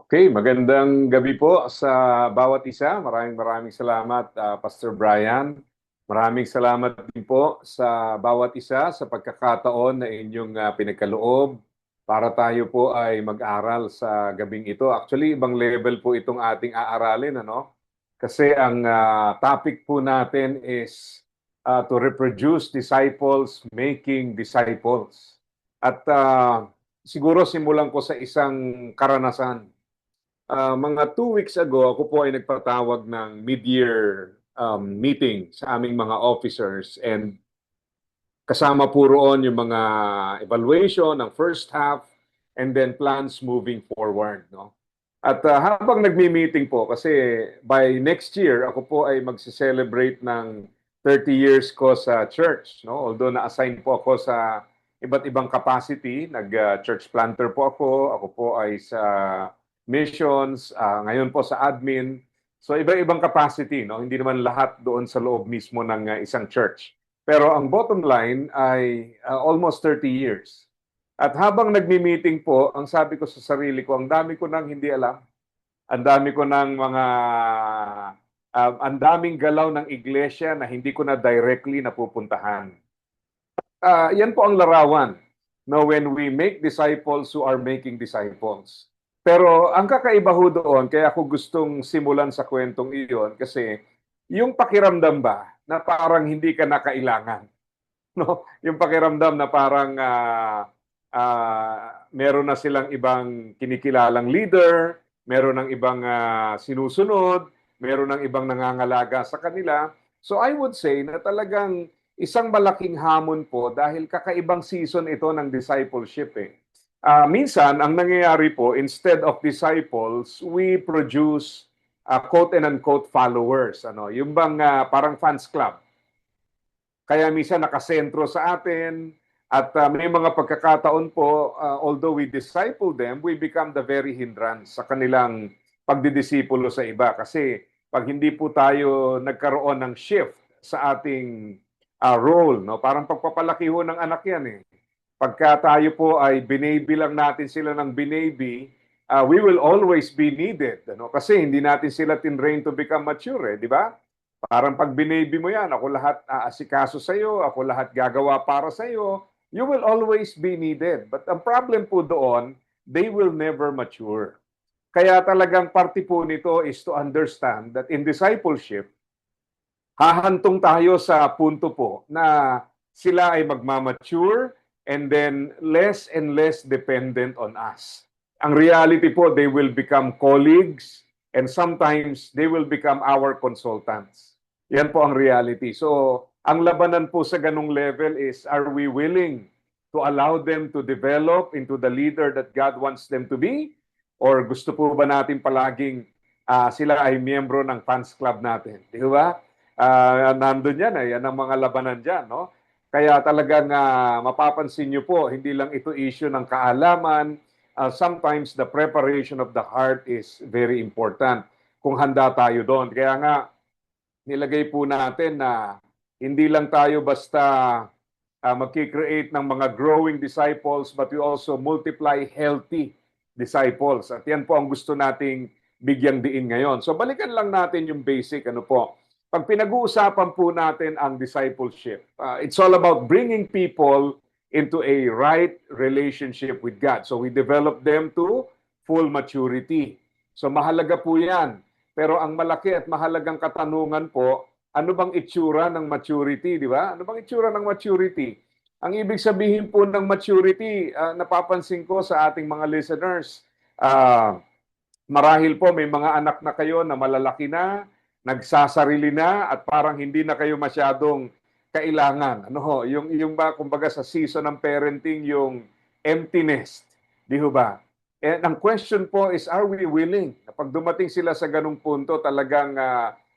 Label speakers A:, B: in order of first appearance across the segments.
A: Okay, magandang gabi po sa bawat isa. Maraming salamat, Pastor Brian. Maraming salamat din po sa bawat isa sa pagkakataon na inyong pinagkaloob para tayo po ay mag-aral sa gabing ito. Actually, ibang level po itong ating aaralin, ano? Kasi ang topic po natin is to reproduce disciples making disciples. At siguro simulan ko sa isang karanasan. Mga 2 weeks ago, ako po ay nagpatawag ng mid-year meeting sa aming mga officers and kasama po roon yung mga evaluation ng first half and then plans moving forward. No? At habang nagmi-meeting po, kasi by next year, ako po ay magse-celebrate ng 30 years ko sa church. No? Although na-assign po ako sa iba't ibang capacity, nag-church planter po ako po ay sa missions, ngayon po sa admin. So iba-ibang capacity, no? Hindi naman lahat doon sa loob mismo ng isang church. Pero ang bottom line ay almost 30 years. At habang nagmi-meeting po, ang sabi ko sa sarili ko, ang dami ko nang hindi alam. Ang dami ko ng mga ang daming galaw ng iglesia na hindi ko na directly napupuntahan. Yan po ang larawan. No, when we make disciples who are making disciples. Pero ang kakaiba ho doon, kaya ako gustong simulan sa kwentong iyon, kasi yung pakiramdam ba na parang hindi ka na kailangan? No? Yung pakiramdam na parang meron na silang ibang kinikilalang leader, meron ng ibang sinusunod, meron ng ibang nangangalaga sa kanila. So I would say na talagang isang malaking hamon po dahil kakaibang season ito ng discipleship eh. Minsan, ang nangyayari po, instead of disciples, we produce quote and unquote followers. Ano? Yung bang parang fans club. Kaya minsan nakasentro sa atin at may mga pagkakataon po, although we disciple them, we become the very hindrance sa kanilang pagdidisipulo sa iba. Kasi pag hindi po tayo nagkaroon ng shift sa ating role, no? Parang pagpapalaki ho ng anak yan eh. Pagka tayo po ay binaby lang natin sila ng binaby, we will always be needed. Ano? Kasi hindi natin sila tinrain to become mature, eh, di ba? Parang pag binaby mo yan, ako lahat aasikaso sa iyo, ako lahat gagawa para sa iyo, you will always be needed. But ang problem po doon, they will never mature. Kaya talagang parte po nito is to understand that in discipleship, hahantong tayo sa punto po na sila ay magmamature and then less and less dependent on us. Ang reality po, they will become colleagues and sometimes they will become our consultants. Yan po ang reality. So, ang labanan po sa ganung level is, are we willing to allow them to develop into the leader that God wants them to be? Or gusto po ba natin palaging sila ay miyembro ng fans club natin? Di ba? Nandun yan, yan ang mga labanan dyan, no? Kaya talagang mapapansin nyo po, hindi lang ito issue ng kaalaman, sometimes the preparation of the heart is very important kung handa tayo doon. Kaya nga, nilagay po natin na hindi lang tayo basta magkikreate ng mga growing disciples, but we also multiply healthy disciples. At yan po ang gusto nating bigyang diin ngayon. So balikan lang natin yung basic, ano po. Pag pinag-uusapan po natin ang discipleship, it's all about bringing people into a right relationship with God. So we develop them to full maturity. So mahalaga po yan. Pero ang malaki at mahalagang katanungan po, ano bang itsura ng maturity, di ba? Ano bang itsura ng maturity? Ang ibig sabihin po ng maturity, napapansin ko sa ating mga listeners, marahil po may mga anak na kayo na malalaki na, nagsasarili na at parang hindi na kayo masyadong kailangan. Ano ho, yung ba kumbaga sa season ng parenting yung empty nest, di ho ba? And ang question po is, are we willing na pag dumating sila sa ganung punto talagang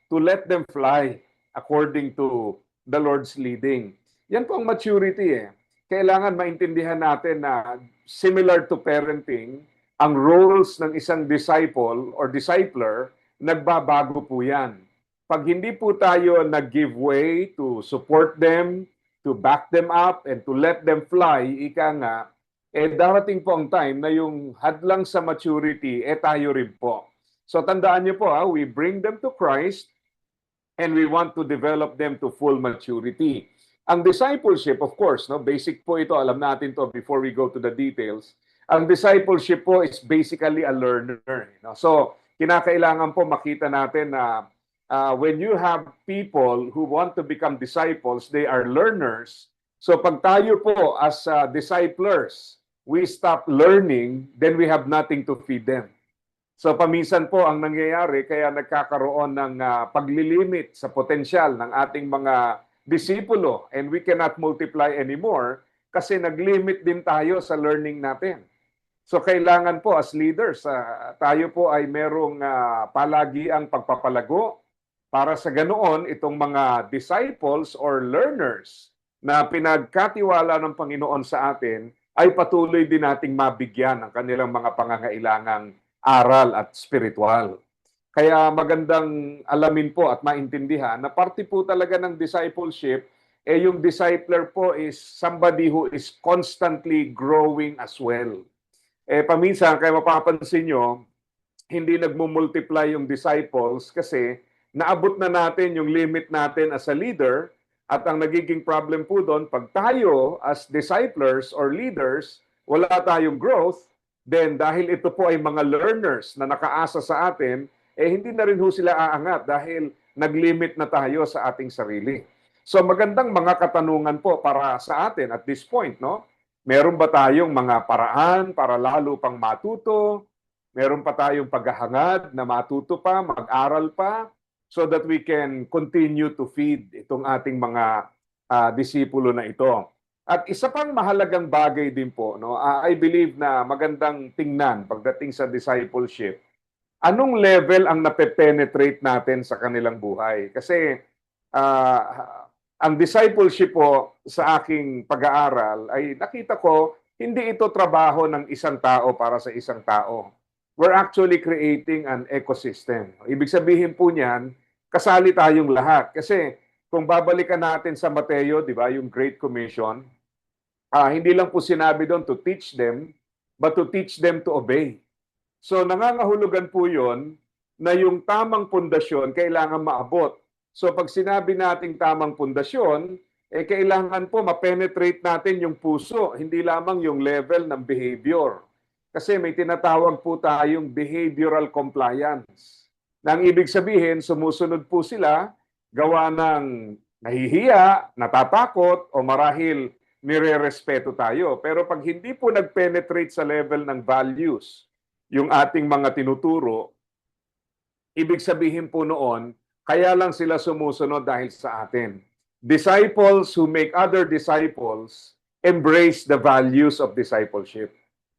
A: to let them fly according to the Lord's leading? Yan po ang maturity eh. Kailangan maintindihan natin na similar to parenting, ang roles ng isang disciple or discipler, nagbabago po yan. Pag hindi po tayo nag-give way to support them, to back them up, and to let them fly, ika nga, darating po ang time na yung hadlang sa maturity, tayo rin po. So tandaan niyo po, we bring them to Christ and we want to develop them to full maturity. Ang discipleship, of course, no, basic po ito, alam natin to before we go to the details. Ang discipleship po is basically a learner. No? So, kinakailangan po makita natin na when you have people who want to become disciples, they are learners. So, pag tayo po as disciplers, we stop learning, then we have nothing to feed them. So paminsan po ang nangyayari kaya nagkakaroon ng paglilimit sa potensyal ng ating mga disipulo and we cannot multiply anymore kasi naglimit din tayo sa learning natin. So kailangan po as leaders, tayo po ay merong palagi ang pagpapalago para sa ganoon itong mga disciples or learners na pinagkatiwala ng Panginoon sa atin ay patuloy din nating mabigyan ng kanilang mga pangangailangang aral at spiritual. Kaya magandang alamin po at maintindihan na parte po talaga ng discipleship, yung discipler po is somebody who is constantly growing as well. Paminsan, kaya mapapansin nyo, hindi nagmumultiply yung disciples kasi naabot na natin yung limit natin as a leader at ang nagiging problem po doon, pag tayo as disciplers or leaders, wala tayong growth, then dahil ito po ay mga learners na nakaasa sa atin, hindi na rin ho sila aangat dahil naglimit na tayo sa ating sarili. So magandang mga katanungan po para sa atin at this point, no? Meron ba tayong mga paraan para lalo pang matuto? Meron pa tayong paghahangad na matuto pa, mag-aral pa, so that we can continue to feed itong ating mga disipulo na ito. At isa pang mahalagang bagay din po, no, I believe na magandang tingnan pagdating sa discipleship, anong level ang nape-penetrate natin sa kanilang buhay? Kasi ang discipleship po sa aking pag-aaral ay nakita ko, hindi ito trabaho ng isang tao para sa isang tao. We're actually creating an ecosystem. Ibig sabihin po niyan, kasali tayong lahat. Kasi kung babalikan natin sa Mateo, di ba, yung Great Commission, hindi lang po sinabi doon to teach them, but to teach them to obey. So nangangahulugan po yon na yung tamang pundasyon kailangan maabot. So pag sinabi nating tamang pundasyon, kailangan po ma-penetrate natin yung puso, hindi lamang yung level ng behavior. Kasi may tinatawag po tayong behavioral compliance. Nang ibig sabihin, sumusunod po sila, gawa ng nahihiya, natatakot, o marahil nire-respeto tayo. Pero pag hindi po nag-penetrate sa level ng values yung ating mga tinuturo, ibig sabihin po noon, kaya lang sila sumusunod dahil sa atin. Disciples who make other disciples embrace the values of discipleship.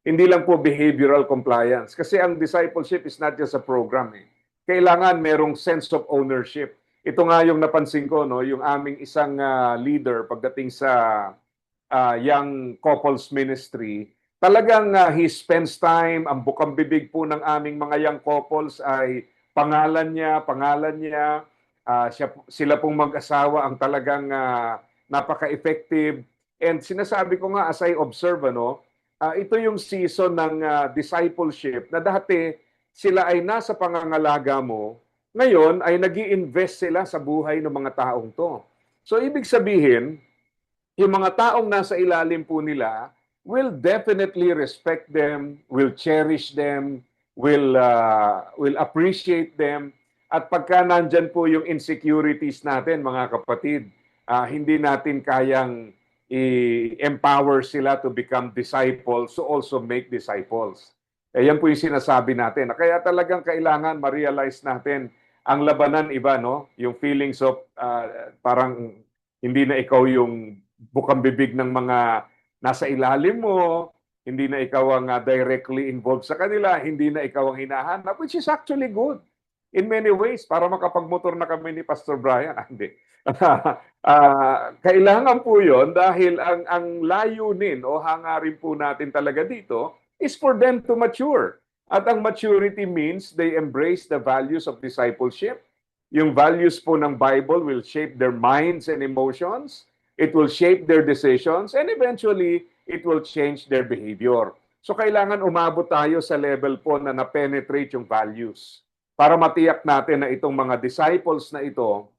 A: Hindi lang po behavioral compliance. Kasi ang discipleship is not just a program. Kailangan merong sense of ownership. Ito nga yung napansin ko, no, yung aming isang leader pagdating sa young couples ministry, talagang he spends time, ang bukang bibig po ng aming mga young couples ay pangalan niya, sila pong mag-asawa ang talagang napaka-effective. And sinasabi ko nga as I observe, ito yung season ng discipleship na dati sila ay nasa pangangalaga mo, ngayon ay nag-i-invest sila sa buhay ng mga taong to. So ibig sabihin, yung mga taong nasa ilalim po nila will definitely respect them, will cherish them, will appreciate them. At pagka nandyan po yung insecurities natin, mga kapatid, hindi natin kayang i-empower sila to become disciples, to also make disciples. Yan po yung sinasabi natin. Kaya talagang kailangan ma-realize natin ang labanan iba, no? Yung feelings of parang hindi na ikaw yung bukang bibig ng mga nasa ilalim mo, hindi na ikaw ang directly involved sa kanila, hindi na ikaw ang hinahanap, which is actually good in many ways para makapagmotor na kami ni Pastor Brian. Hindi. Kailangan po yon dahil ang layunin o hangarin po natin talaga dito is for them to mature. At ang maturity means they embrace the values of discipleship. Yung values po ng Bible will shape their minds and emotions. It will shape their decisions, and eventually, it will change their behavior. So kailangan umabot tayo sa level po na na-penetrate yung values para matiyak natin na itong mga disciples na ito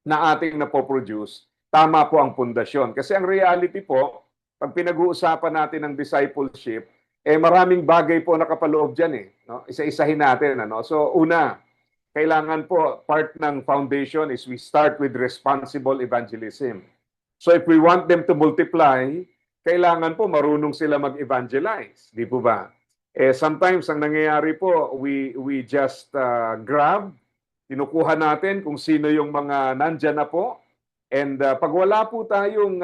A: na ating napoproduce, tama po ang pundasyon. Kasi ang reality po, pag pinag-uusapan natin ng discipleship, maraming bagay po nakapaloob dyan eh. No? Isa-isahin natin. Ano? So una, kailangan po, part ng foundation is we start with responsible evangelism. So if we want them to multiply, kailangan po marunong sila mag-evangelize. Di po ba? Sometimes ang nangyayari po, we just grab, kinukuha natin kung sino yung mga nandyan na po. And pag wala po tayong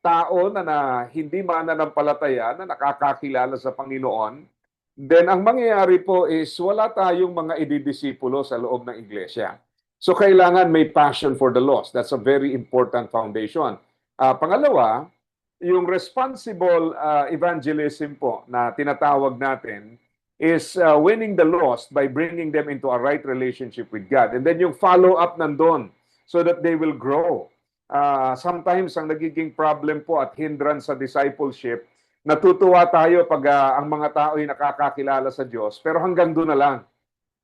A: tao na hindi mananampalataya, na nakakakilala sa Panginoon, then ang mangyayari po is wala tayong mga ididisipulo sa loob ng iglesia. So kailangan may passion for the lost. That's a very important foundation. Pangalawa, yung responsible evangelism po na tinatawag natin is winning the lost by bringing them into a right relationship with God. And then yung follow-up nandun so that they will grow. Sometimes ang nagiging problem po at hindrance sa discipleship, natutuwa tayo pag ang mga tao ay nakakakilala sa Diyos, pero hanggang doon na lang.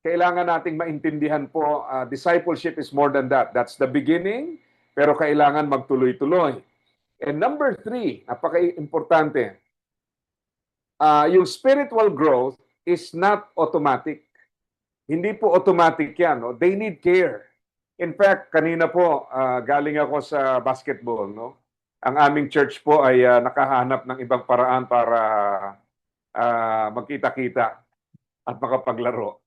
A: Kailangan nating maintindihan po, discipleship is more than that. That's the beginning, pero kailangan magtuloy-tuloy. And number 3, napaka-importante, yung spiritual growth is not automatic. Hindi po automatic yan. No? They need care. In fact, kanina po, galing ako sa basketball. No? Ang aming church po ay nakahanap ng ibang paraan para magkita-kita at makapaglaro.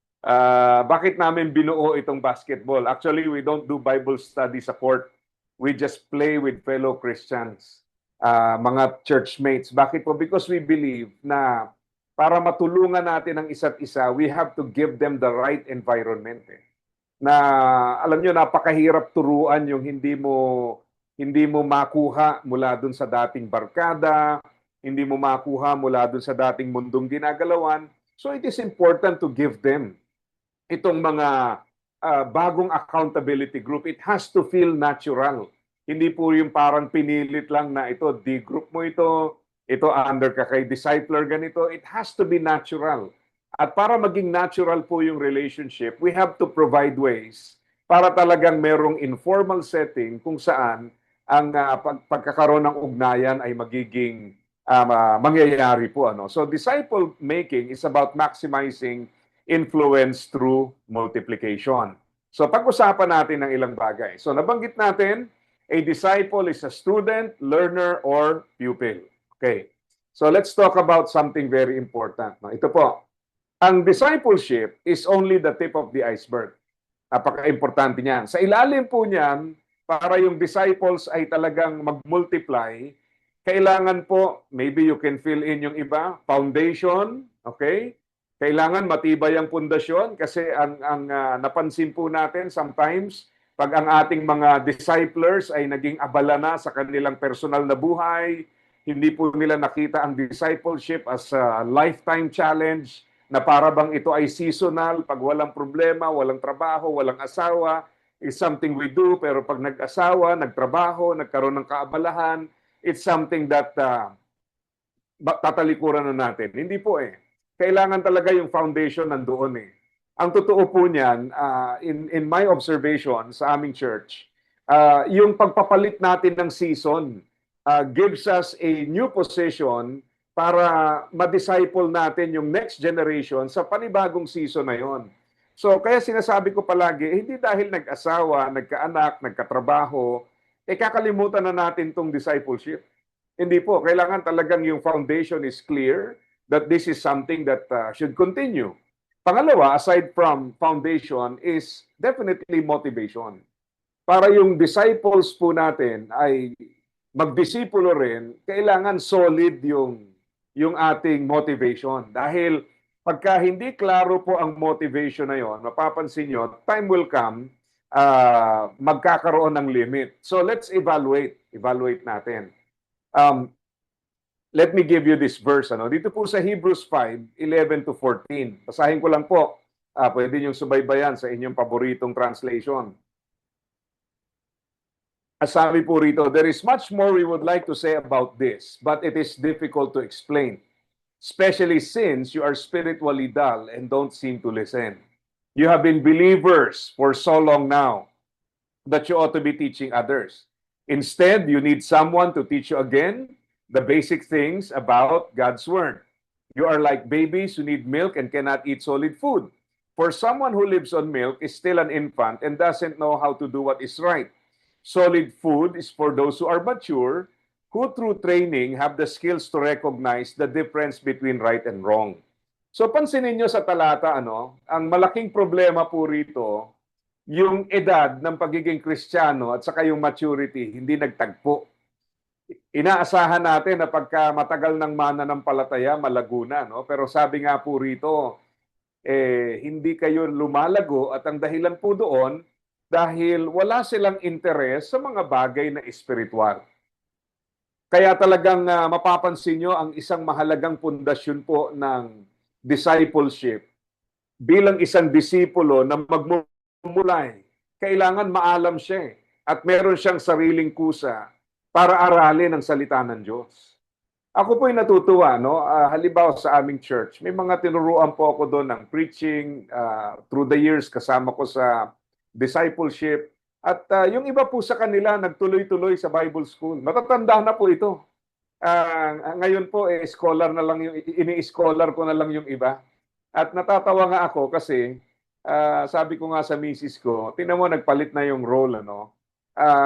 A: Bakit namin binuo itong basketball? Actually, we don't do Bible study sa court. We just play with fellow Christians, mga churchmates. Bakit po? Because we believe na para matulungan natin ang isa't isa, we have to give them the right environment. Na alam nyo, napakahirap turuan yung hindi mo makuha mula dun sa dating barkada, hindi mo makuha mula dun sa dating mundong ginagalawan. So it is important to give them itong mga bagong accountability group. It has to feel natural. Hindi po yung parang pinilit lang na ito, D-group mo ito under ka kay discipler ganito. It has to be natural. At para maging natural po yung relationship, we have to provide ways para talagang merong informal setting kung saan ang pagkakaroon ng ugnayan ay magiging mangyayari po. So disciple making is about maximizing influence through multiplication. So pag-usapan natin ng ilang bagay. So nabanggit natin, a disciple is a student, learner, or pupil. Okay. So let's talk about something very important. Ito po. Ang discipleship is only the tip of the iceberg. Napaka-importante niyan. Sa ilalim po niyan, para yung disciples ay talagang mag-multiply, kailangan po, maybe you can fill in yung iba, foundation, okay? Kailangan matibay ang pundasyon kasi ang napansin po natin sometimes pag ang ating mga disciplers ay naging abala na sa kanilang personal na buhay, hindi po nila nakita ang discipleship as a lifetime challenge na para bang ito ay seasonal, pag walang problema, walang trabaho, walang asawa, is something we do, pero pag nag-asawa, nagtrabaho, nagkaroon ng kaabalahan, it's something that tatalikuran na natin. Hindi po kailangan talaga yung foundation nandoon Ang totoo po niyan, in my observation sa aming church, yung pagpapalit natin ng season gives us a new position para ma-disciple natin yung next generation sa panibagong season na yon. So kaya sinasabi ko palagi, hindi dahil nag-asawa, nagkaanak, nagkatrabaho, kakalimutan na natin tong discipleship. Hindi po, kailangan talagang yung foundation is clear, that this is something that should continue. Pangalawa, aside from foundation, is definitely motivation. Para yung disciples po natin ay magdisipulo rin, kailangan solid yung ating motivation. Dahil pagka hindi klaro po ang motivation na yon, mapapansin nyo, time will come, magkakaroon ng limit. So let's evaluate natin. Let me give you this verse. Dito po sa Hebrews 5:11-14. Basahin ko lang po. Pwede niyong subaybayan sa inyong paboritong translation. Sabi po rito, there is much more we would like to say about this, but it is difficult to explain, especially since you are spiritually dull and don't seem to listen. You have been believers for so long now that you ought to be teaching others. Instead, you need someone to teach you again the basic things about God's Word. You are like babies who need milk and cannot eat solid food. For someone who lives on milk is still an infant and doesn't know how to do what is right. Solid food is for those who are mature, who through training have the skills to recognize the difference between right and wrong. So pansinin nyo sa talata, ang malaking problema po rito, yung edad ng pagiging Kristiyano at saka yung maturity, hindi nagtagpo. Inaasahan natin na pagka matagal ng mananampalataya, malago na. No? Pero sabi nga po rito, hindi kayo lumalago at ang dahilan po doon, dahil wala silang interes sa mga bagay na espiritual. Kaya talagang mapapansin nyo ang isang mahalagang pundasyon po ng discipleship. Bilang isang disipulo na magmumulay, kailangan maalam siya at meron siyang sariling kusa para aralin ang salita ng Diyos. Ako po'y natutuwa, no? Halimbawa sa aming church, may mga tinuruan po ako doon ng preaching through the years kasama ko sa discipleship. At yung iba po sa kanila nagtuloy-tuloy sa Bible school. Matatanda na po ito. Ngayon po, scholar na lang yung, ini-scholar ko na lang yung iba. At natatawa nga ako kasi sabi ko nga sa misis ko, tingnan mo, nagpalit na yung role.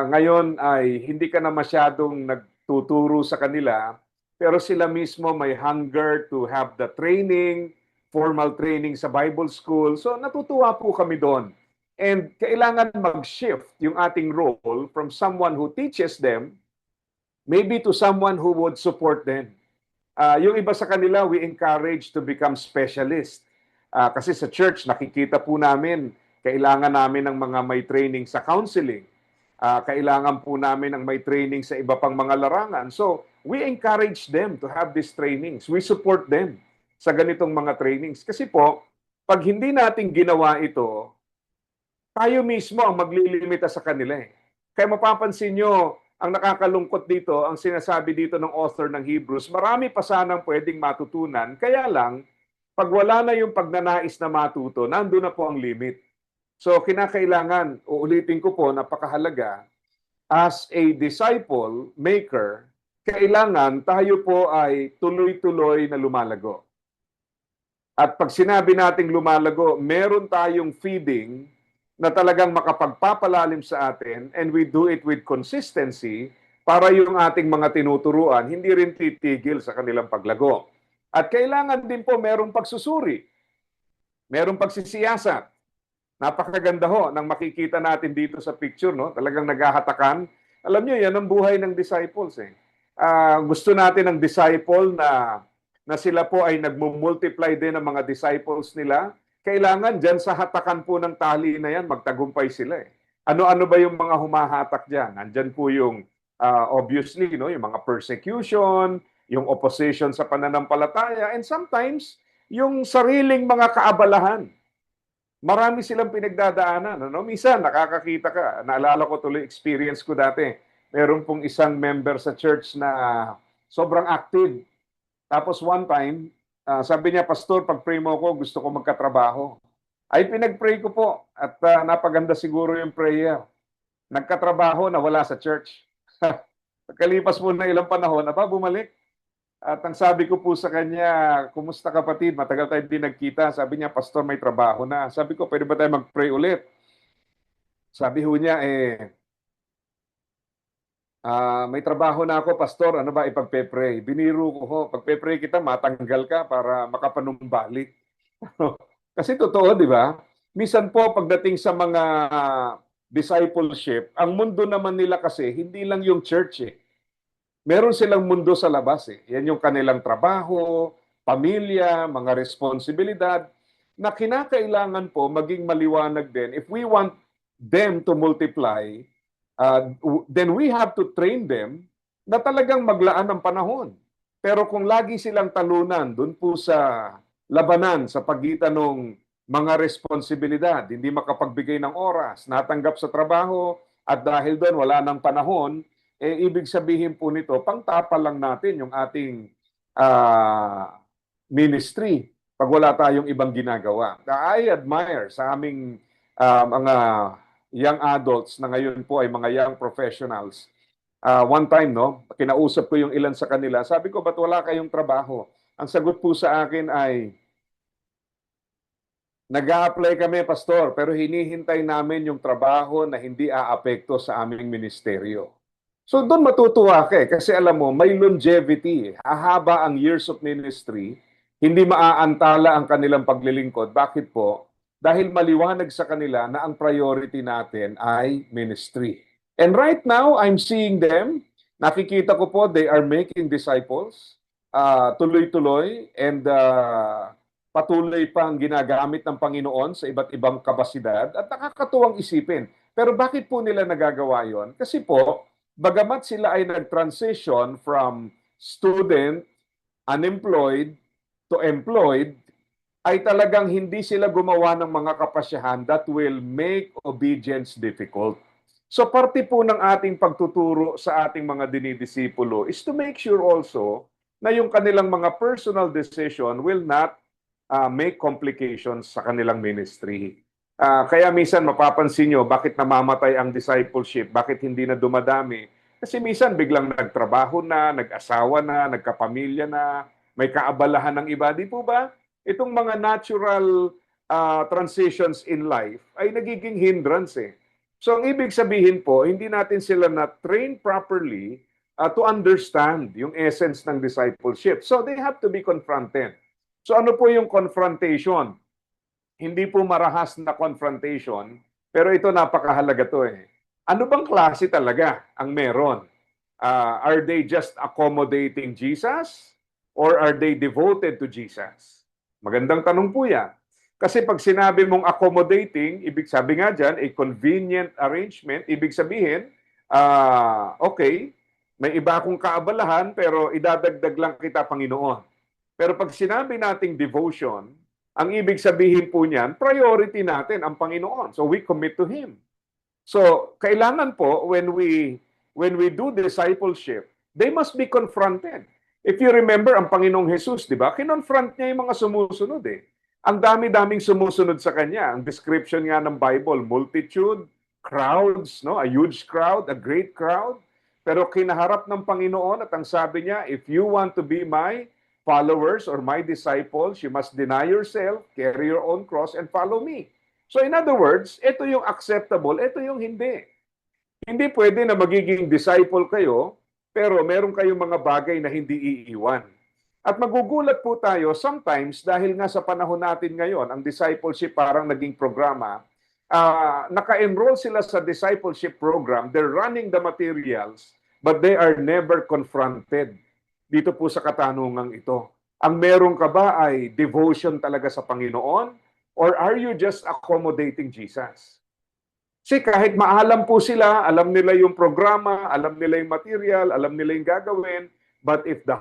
A: Ngayon ay hindi ka na masyadong nagtuturo sa kanila, pero sila mismo may hunger to have the training, formal training sa Bible school. So natutuwa po kami doon. And kailangan mag-shift yung ating role from someone who teaches them, maybe to someone who would support them. Yung iba sa kanila, we encourage to become specialist. Kasi sa church, nakikita po namin, kailangan namin ng mga may training sa counseling. Kailangan po namin ng may training sa iba pang mga larangan. So, we encourage them to have these trainings. We support them sa ganitong mga trainings. Kasi po, pag hindi natin ginawa ito, tayo mismo ang maglilimita sa kanila. Kaya mapapansin nyo, ang nakakalungkot dito, ang sinasabi dito ng author ng Hebrews, marami pa sanang pwedeng matutunan, kaya lang, pag wala na yung pagnanais na matuto, nandun na po ang limit. So, kinakailangan, uulitin ko po, napakahalaga, as a disciple maker, kailangan tayo po ay tuloy-tuloy na lumalago. At pag sinabi nating lumalago, meron tayong feeding na talagang makapagpapalalim sa atin, and we do it with consistency para yung ating mga tinuturuan hindi rin titigil sa kanilang paglago. At kailangan din po merong pagsusuri, merong pagsisiyasat. Napakaganda ho nang makikita natin dito sa picture, no? Talagang naghahatakan. Alam niyo, yan ang buhay ng disciples. Gusto natin ng disciple na sila po ay nagmumultiply din ng mga disciples nila. Kailangan dyan sa hatakan po ng tali na yan, magtagumpay sila. Ano-ano ba yung mga humahatak dyan? Nandyan po yung, obviously, no, yung mga persecution, yung opposition sa pananampalataya, and sometimes, yung sariling mga kaabalahan. Marami silang pinagdadaanan. Minsan, nakakakita ka. Naalala ko tuloy, experience ko dati. Meron pong isang member sa church na sobrang active. Tapos one time, sabi niya, Pastor, pag-pray mo ko, gusto ko magkatrabaho. Ay, pinag-pray ko po. At napaganda siguro yung prayer. Nagkatrabaho na wala sa church. Pagkalipas mo na ilang panahon, bumalik. At ang sabi ko po sa kanya, kumusta kapatid? Matagal tayo din nagkita. Sabi niya, Pastor, may trabaho na. Sabi ko, pwede ba tayo mag-pray ulit? Sabi ho niya, may trabaho na ako, Pastor. Ano ba ipagpe-pray? Biniru ko ho. Pagpe-pray kita, matanggal ka para makapanumbalik. Kasi totoo, di ba? Minsan po, pagdating sa mga discipleship, ang mundo naman nila kasi, hindi lang yung church Meron silang mundo sa labas Yan yung kanilang trabaho, pamilya, mga responsibilidad, na kinakailangan po maging maliwanag din. If we want them to multiply, then we have to train them na talagang maglaan ng panahon. Pero kung lagi silang talunan dun po sa labanan sa pagitan ng mga responsibilidad, hindi makapagbigay ng oras, natanggap sa trabaho, at dahil doon wala nang panahon, ibig sabihin po nito, pangtapal lang natin yung ating ministry pag wala tayong ibang ginagawa. I admire sa aming mga young adults na ngayon po ay mga young professionals. One time, no, kinausap ko yung ilan sa kanila. Sabi ko, ba't wala kayong trabaho? Ang sagot po sa akin ay, nag-a-apply kami, Pastor, pero hinihintay namin yung trabaho na hindi aapekto sa aming ministeryo. So doon matutuwa ka kasi alam mo, may longevity. Hahaba ang years of ministry, hindi maaantala ang kanilang paglilingkod. Bakit po? Dahil maliwanag sa kanila na ang priority natin ay ministry. And right now, I'm seeing them. Nakikita ko po, they are making disciples. Tuloy-tuloy and patuloy pang ginagamit ng Panginoon sa iba't ibang kapasidad at nakakatuwang isipin. Pero bakit po nila nagagawa yon? Kasi po, bagamat sila ay nag-transition from student, unemployed, to employed, ay talagang hindi sila gumawa ng mga kapasyahan that will make obedience difficult. So parte po ng ating pagtuturo sa ating mga dinidisipulo is to make sure also na yung kanilang mga personal decision will not make complications sa kanilang ministry. Kaya minsan mapapansin nyo, bakit namamatay ang discipleship? Bakit hindi na dumadami? Kasi minsan biglang nagtrabaho na, nag-asawa na, nagkapamilya na, may kaabalahan ng iba. Di po ba? Itong mga natural transitions in life ay nagiging hindrance eh. So ang ibig sabihin po, hindi natin sila na-train properly to understand yung essence ng discipleship. So they have to be confronted. So ano po yung confrontation? Hindi po marahas na confrontation, pero ito napakahalaga to eh. Ano bang klase talaga ang meron? Are they just accommodating Jesus? Or are they devoted to Jesus? Magandang tanong po yan. Kasi pag sinabi mong accommodating, ibig sabi nga dyan, a convenient arrangement, ibig sabihin, okay, may iba akong kaabalahan, pero idadagdag lang kita, Panginoon. Pero pag sinabi nating devotion, ang ibig sabihin po niyan, priority natin ang Panginoon. So we commit to Him. So kailangan po, when we do discipleship, they must be confronted. If you remember, ang Panginoong Jesus, di ba? Kinonfront niya yung mga sumusunod eh. Ang dami-daming sumusunod sa Kanya. Ang description nga ng Bible, multitude, crowds, no? A huge crowd, a great crowd. Pero kinaharap ng Panginoon at ang sabi niya, if you want to be my followers or my disciples, you must deny yourself, carry your own cross, and follow me. So in other words, ito yung acceptable, ito yung hindi. Hindi pwede na magiging disciple kayo, pero meron kayong mga bagay na hindi iiwan. At magugulat po tayo sometimes dahil nga sa panahon natin ngayon, ang discipleship parang naging programa, naka-enroll sila sa discipleship program, they're running the materials, but they are never confronted dito po sa katanungang ito. Ang meron ka ba ay devotion talaga sa Panginoon? Or are you just accommodating Jesus? Kasi kahit maalam po sila, alam nila yung programa, alam nila yung material, alam nila yung gagawin, but if the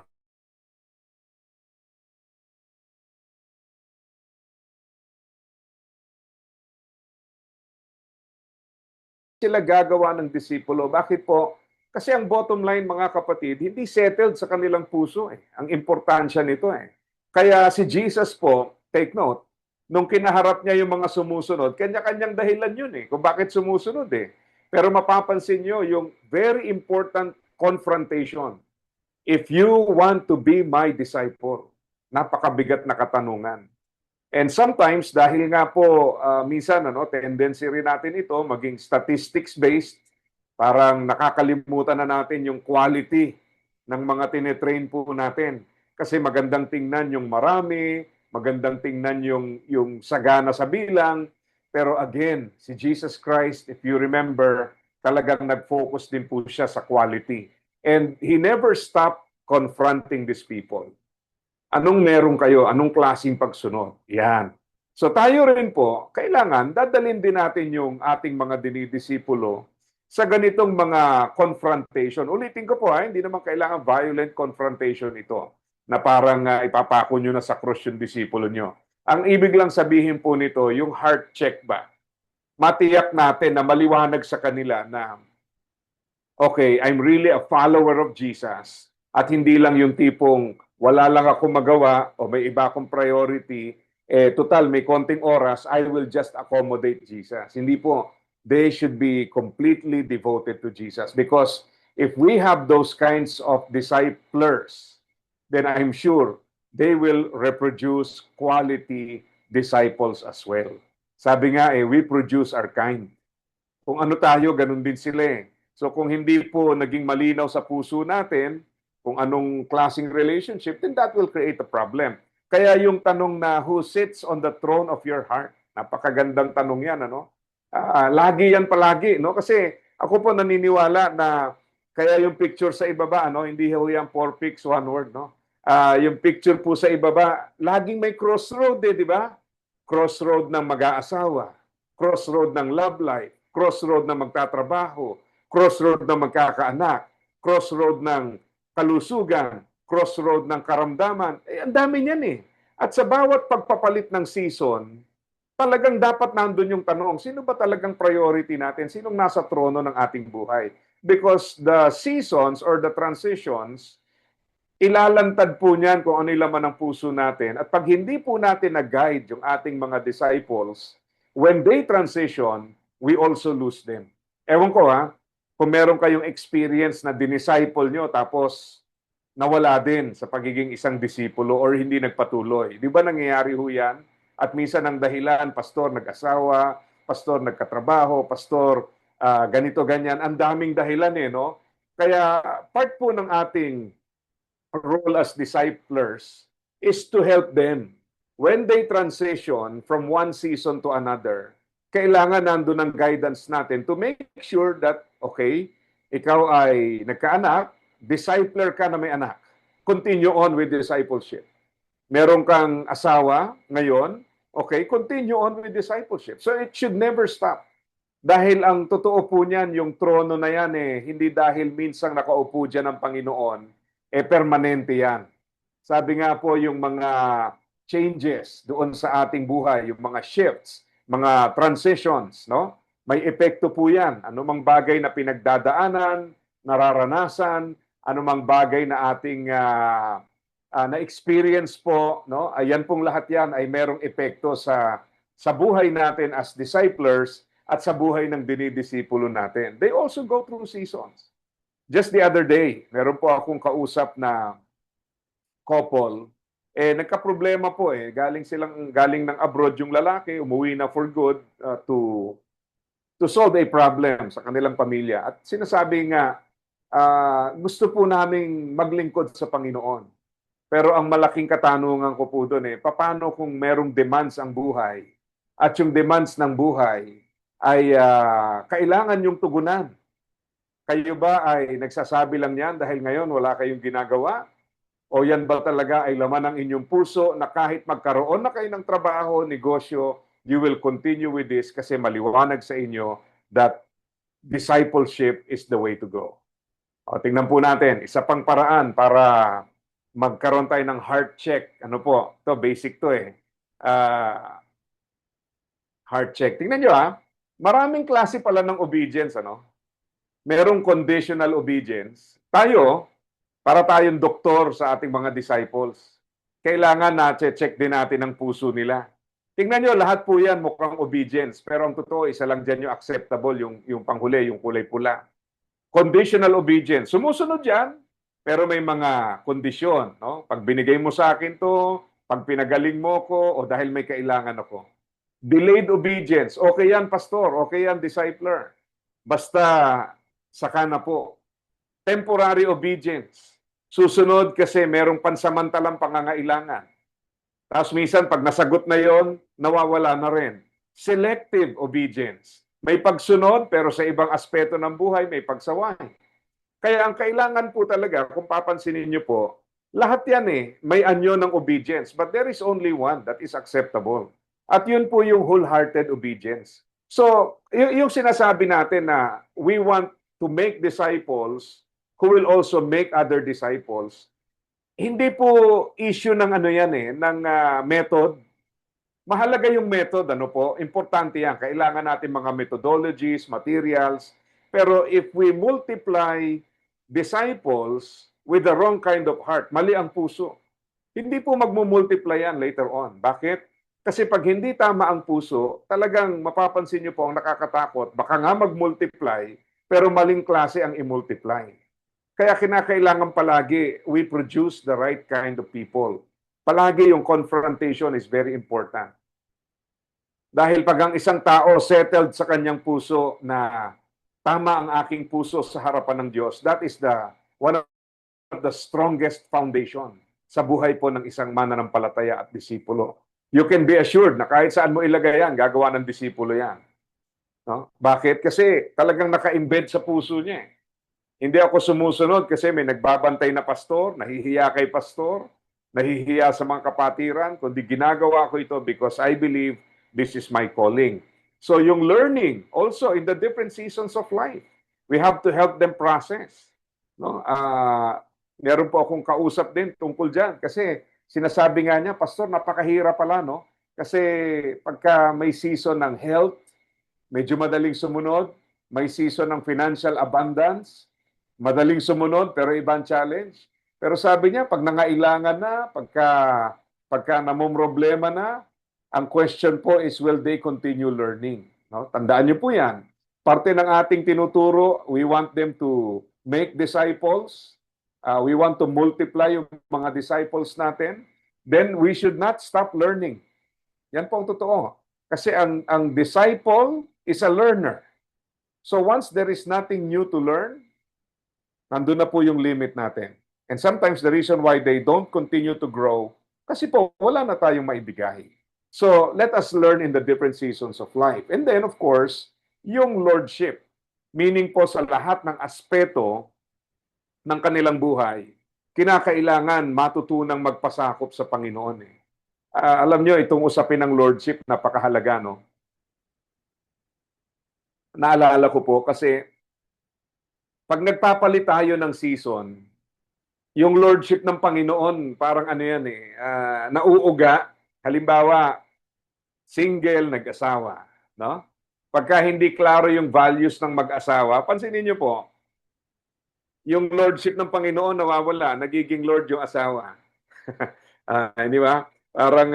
A: sila gagawa ng disipulo, bakit po? Kasi ang bottom line, mga kapatid, hindi settled sa kanilang puso eh. Ang importansya nito eh. Kaya si Jesus po, take note, nung kinaharap niya yung mga sumusunod, kanya-kanyang dahilan yun eh, kung bakit sumusunod eh. Pero mapapansin nyo yung very important confrontation. If you want to be my disciple, napakabigat na katanungan. And sometimes, dahil nga po, minsan, tendency rin natin ito, maging statistics-based, parang nakakalimutan na natin yung quality ng mga tinetrain po natin. Kasi magandang tingnan yung marami, magandang tingnan yung sagana sa bilang. Pero again, si Jesus Christ, if you remember, talagang nag-focus din po siya sa quality. And He never stopped confronting these people. Anong meron kayo? Anong klaseng pagsunod? Yan. So tayo rin po, kailangan dadalhin din natin yung ating mga dinidisipulo sa ganitong mga confrontation. Ulitin ko po, hindi naman kailangan violent confrontation ito na parang ipapako nyo na sa krus yung disipulo nyo. Ang ibig lang sabihin po nito, yung heart check ba? matiyak natin na maliwanag sa kanila na, okay, I'm really a follower of Jesus at hindi lang yung tipong wala lang ako magawa o may iba akong priority, total may konting oras, I will just accommodate Jesus. Hindi po. They should be completely devoted to Jesus because if we have those kinds of disciplers, then I'm sure they will reproduce quality disciples as well. Sabi nga we produce our kind. Kung ano tayo, ganun din sila eh. So kung hindi po naging malinaw sa puso natin kung anong klaseng relationship, then that will create a problem. Kaya yung tanong na who sits on the throne of your heart, napakagandang tanong yan, ano? Lagi yan palagi, no? Kasi ako po naniniwala na kaya yung picture sa ibaba, ano, hindi ho yan 4 pics, 1 word, no? Yung picture po sa ibaba, laging may crossroad eh, di ba? Crossroad ng mag-aasawa, crossroad ng love life, crossroad ng magtatrabaho, crossroad ng magkakaanak, crossroad ng kalusugan, crossroad ng karamdaman. Ang dami niyan eh. At sa bawat pagpapalit ng season, talagang dapat nandun yung tanong, sino ba talagang priority natin? Sinong nasa trono ng ating buhay? Because the seasons or the transitions, ilalantad po niyan kung ano yung laman ng puso natin. At pag hindi po natin nag-guide yung ating mga disciples, when they transition, we also lose them. Ewan ko kung meron kayong experience na dinisciple nyo tapos nawala din sa pagiging isang disipulo or hindi nagpatuloy. Di ba nangyayari ho yan? At minsan ang dahilan, pastor nag-asawa, pastor nagkatrabaho, pastor ganito, ganyan. Ang daming dahilan no? Kaya part po ng ating role as disciplers is to help them. When they transition from one season to another, kailangan nandun ang guidance natin to make sure that, okay, ikaw ay nagkaanak, discipler ka na may anak. Continue on with discipleship. Meron kang asawa ngayon, okay, continue on with discipleship. So it should never stop. Dahil ang totoo po niyan, yung trono na yan hindi dahil minsang nakaupo dyan ang Panginoon, permanente yan. Sabi nga po yung mga changes doon sa ating buhay, yung mga shifts, mga transitions, no? May epekto po yan. Anumang bagay na pinagdadaanan, nararanasan, anumang bagay na ating na-experience po, no? Ayan pong lahat yan ay merong epekto sa buhay natin as disciplers at sa buhay ng dinidisipulo natin. They also go through seasons. Just the other day, meron po akong kausap na couple, nagka-problema po galing ng abroad yung lalaki, umuwi na for good to solve a problem sa kanilang pamilya. At sinasabi nga, gusto po naming maglingkod sa Panginoon. Pero ang malaking katanungan ko po doon paano kung merong demands ang buhay at yung demands ng buhay ay kailangan yung tugunan. Kayo ba ay nagsasabi lang yan dahil ngayon wala kayong ginagawa? O yan ba talaga ay laman ng inyong puso na kahit magkaroon na kayo ng trabaho, negosyo, you will continue with this kasi maliwanag sa inyo that discipleship is the way to go. O, tingnan po natin, isa pang paraan para magkaroon tayo ng heart check. Ano po? Ito, basic to heart check. Tingnan nyo maraming klase pala ng obedience, ano? Merong conditional obedience. Tayo, para tayong doktor sa ating mga disciples, kailangan na-check din natin ang puso nila. Tingnan nyo, lahat po yan mukhang obedience. Pero ang totoo, isa lang dyan yung acceptable, yung panghuli, yung kulay pula. Conditional obedience. Sumusunod yan, pero may mga kondisyon. No? Pag binigay mo sa akin to, pag pinagaling mo ko, o dahil may kailangan ako. Delayed obedience. Okay yan, pastor. Okay yan, discipler. Basta saka na po. Temporary obedience. Susunod kasi merong pansamantalang pangangailangan. Tapos minsan pag nasagot na yon, nawawala na rin. Selective obedience. May pagsunod pero sa ibang aspeto ng buhay may pagsaway. Kaya ang kailangan po talaga, kung papansinin niyo po, lahat yan may anyo ng obedience. But there is only one that is acceptable. At yun po yung wholehearted obedience. So, yung sinasabi natin na we want to make disciples who will also make other disciples, hindi po issue ng ng method, mahalaga yung method, ano po? Importante yan. Kailangan natin mga methodologies, materials. Pero if we multiply disciples with the wrong kind of heart, mali ang puso, hindi po magmumultiply yan later on. Bakit? Kasi pag hindi tama ang puso, talagang mapapansin niyo po ang nakakatakot, baka nga mag-multiply, pero maling klase ang i-multiply. Kaya kinakailangan palagi, we produce the right kind of people. Palagi yung confrontation is very important. Dahil pag ang isang tao settled sa kanyang puso na tama ang aking puso sa harapan ng Diyos, that is one of the strongest foundation sa buhay po ng isang mananampalataya at disipulo. You can be assured na kahit saan mo ilagay yan, gagawa ng disipulo yan. No? Bakit? Kasi talagang naka-embed sa puso niya. Hindi ako sumusunod kasi may nagbabantay na pastor, nahihiya kay pastor, nahihiya sa mga kapatiran, kundi ginagawa ko ito because I believe this is my calling. So yung learning, also in the different seasons of life, we have to help them process. No? Meron po akong kausap din tungkol dyan kasi sinasabi nga niya, pastor, napakahirap pala, no? Kasi pagka may season ng health, medyo madaling sumunod, may season ng financial abundance, madaling sumunod pero ibang challenge. Pero sabi niya, pag nangailangan na, pagka namumroblema na, ang question po is, will they continue learning? No? Tandaan niyo po yan. Parte ng ating tinuturo, we want them to make disciples. We want to multiply yung mga disciples natin. Then we should not stop learning. Yan po ang totoo. Kasi ang disciple is a learner. So once there is nothing new to learn, nandun na po yung limit natin. And sometimes the reason why they don't continue to grow, kasi po wala na tayong maibigay. So let us learn in the different seasons of life. And then of course, yung lordship. Meaning po sa lahat ng aspeto ng kanilang buhay, kinakailangan matutunang magpasakop sa Panginoon. Alam nyo, itong usapin ng lordship, napakahalaga, no? Naalala ko po kasi pag nagpapalit tayo ng season, yung lordship ng Panginoon, parang ano yan nauuga. Halimbawa, single, nag-asawa. No? Pagka hindi klaro yung values ng mag-asawa, pansinin niyo po, yung lordship ng Panginoon nawawala, nagiging lord yung asawa. Di ba? Parang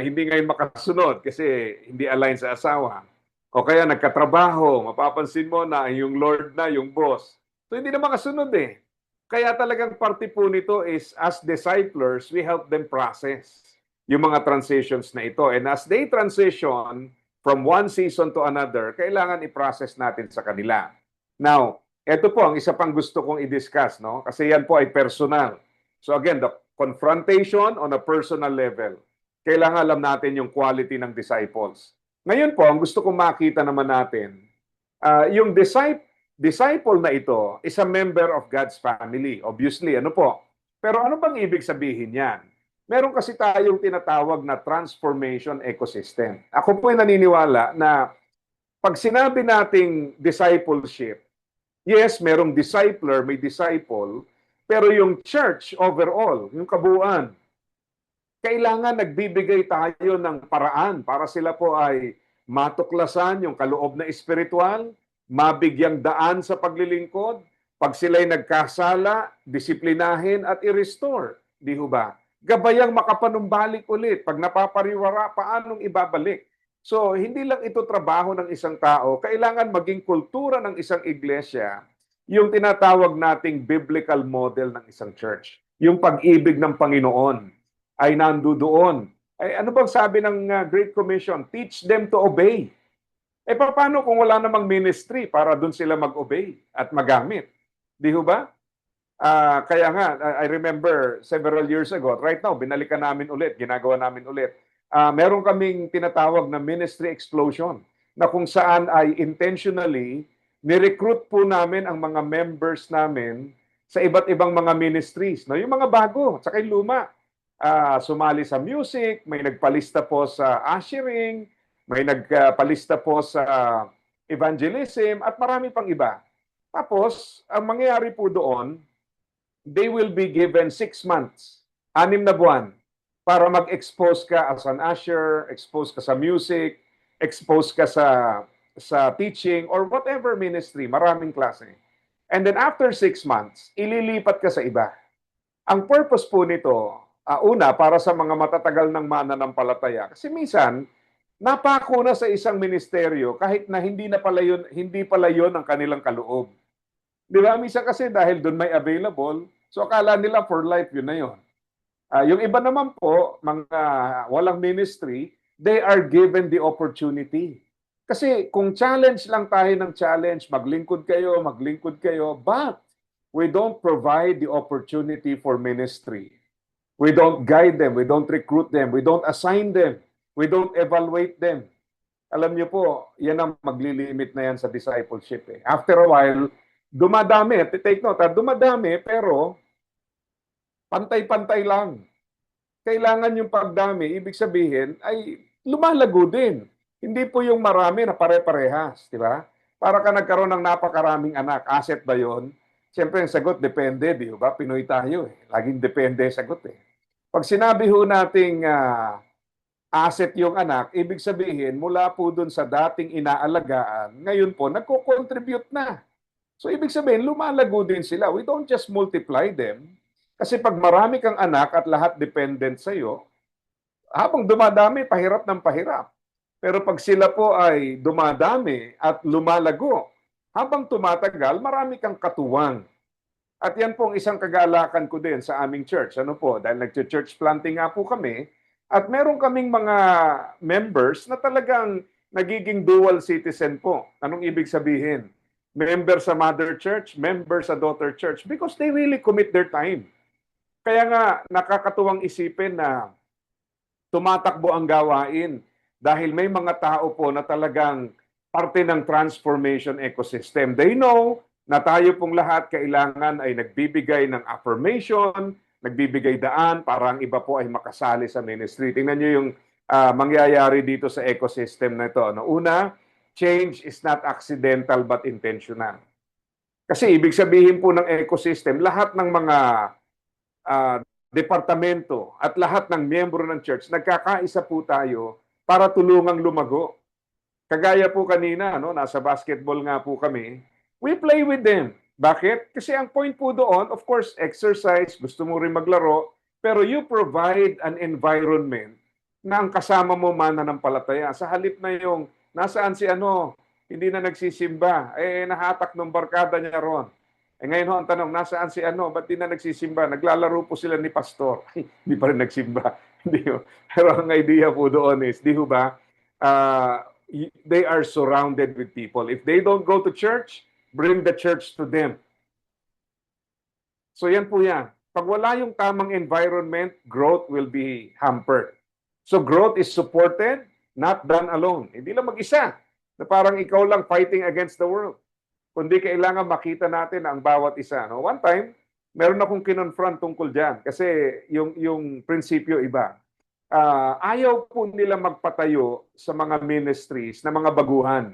A: hindi ngayon makasunod kasi hindi align sa asawa. O kaya nagkatrabaho, mapapansin mo na yung lord na, yung boss. So hindi na makasunod eh. Kaya talagang parte po nito is as disciplers, we help them process yung mga transitions na ito. And as they transition from one season to another, kailangan i-process natin sa kanila. Now, ito po ang isa pang gusto kong i-discuss, no? Kasi yan po ay personal. So again, the confrontation on a personal level. Kailangan alam natin yung quality ng disciples. Ngayon po, ang gusto kong makita naman natin, yung disciple na ito is a member of God's family. Obviously, ano po? Pero ano bang ibig sabihin yan? Meron kasi tayong tinatawag na transformation ecosystem. Ako po ay naniniwala na pag sinabi nating discipleship, yes, merong discipler, may disciple, pero yung church overall, yung kabuuan, kailangan nagbibigay tayo ng paraan para sila po ay matuklasan yung kaloob na espiritual, mabigyang daan sa paglilingkod, pag sila'y nagkasala, disiplinahin at i-restore. Di ho ba? Gabayang makapanumbalik ulit. Pag napapariwara, paanong ibabalik? So, hindi lang ito trabaho ng isang tao. Kailangan maging kultura ng isang iglesia yung tinatawag nating biblical model ng isang church. Yung pag-ibig ng Panginoon ay nandoon. Ay, ano bang sabi ng Great Commission? Teach them to obey. Paano kung wala namang ministry para doon sila mag-obey at magamit? Di ho ba? Kaya nga, I remember several years ago, right now, binalikan namin ulit, ginagawa namin ulit. Meron kaming tinatawag na ministry explosion na kung saan ay intentionally ni-recruit po namin ang mga members namin sa iba't ibang mga ministries. No? Yung mga bago, tsaka yung luma. Sumali sa music, may nagpalista po sa ushering, may nagpalista po sa evangelism, at marami pang iba. Tapos, ang mangyayari po doon, they will be given 6 months, 6 na buwan, para mag-expose ka as an usher, expose ka sa music, expose ka sa teaching or whatever ministry, maraming klase. And then after 6 months, ililipat ka sa iba. Ang purpose po nito, una, para sa mga matatagal ng mananampalataya. Kasi minsan, napako na sa isang ministeryo kahit na hindi pala yun ang kanilang kaloob. Di ba? Minsan kasi dahil doon may available, so akala nila for life yun na yun. Yung iba naman po, mga walang ministry, they are given the opportunity. Kasi kung challenge lang tayo ng challenge, maglingkod kayo, but we don't provide the opportunity for ministry. We don't guide them, we don't recruit them, we don't assign them, we don't evaluate them. Alam niyo po, yan ang maglilimit na yan sa discipleship. After a while, dumadami, take note, dumadami pero pantay-pantay lang. Kailangan yung pagdami, ibig sabihin, ay lumalago din. Hindi po yung marami na pare-parehas, di ba? Para ka nagkaroon ng napakaraming anak, asset ba yun? Siyempre, ang sagot, depende, di ba? Pinoy tayo eh. Laging depende sagot eh. Pag sinabi ho nating asset yung anak, ibig sabihin, mula po dun sa dating inaalagaan, ngayon po, nagko-contribute na. So, ibig sabihin, lumalago din sila. We don't just multiply them. Kasi pag marami kang anak at lahat dependent sa iyo, habang dumadami, pahirap ng pahirap. Pero pag sila po ay dumadami at lumalago, habang tumatagal, marami kang katuwang. At yan po ang isang kagalakan ko din sa aming church. Ano po, dahil nag-church planting nga po kami, at meron kaming mga members na talagang nagiging dual citizen po. Anong ibig sabihin? Member sa mother church, member sa daughter church, because they really commit their time. Kaya nga, nakakatuwang isipin na tumatakbo ang gawain dahil may mga tao po na talagang parte ng transformation ecosystem. They know na tayo pong lahat kailangan ay nagbibigay ng affirmation, nagbibigay daan para ang iba po ay makasali sa ministry. Tingnan nyo yung mangyayari dito sa ecosystem na ito. Una, change is not accidental but intentional. Kasi ibig sabihin po ng ecosystem, lahat ng mga departamento at lahat ng miyembro ng church, nagkakaisa po tayo para tulungang lumago. Kagaya po kanina, nasa basketball nga po kami, we play with them. Bakit? Kasi ang point po doon, of course, exercise, gusto mo rin maglaro, pero you provide an environment na ang kasama mo mananampalataya. Sa halip na yung, nasaan si hindi na nagsisimba, nahatak ng barkada niya ron. Ngayon ho, ang tanong, nasaan si ba't di na nagsisimba? Naglalaro po sila ni pastor. Hindi pa rin nagsimba. Pero ang idea po doon is, di ho ba, they are surrounded with people. If they don't go to church, bring the church to them. So yan po yan. Pag wala yung tamang environment, growth will be hampered. So growth is supported, not done alone. Hindi lang mag-isa. Na parang ikaw lang fighting against the world. Kundi kailangan makita natin ang bawat isa. One time, meron akong kinonfront tungkol dyan. Kasi yung prinsipyo iba. Ayaw po nila magpatayo sa mga ministries na mga baguhan.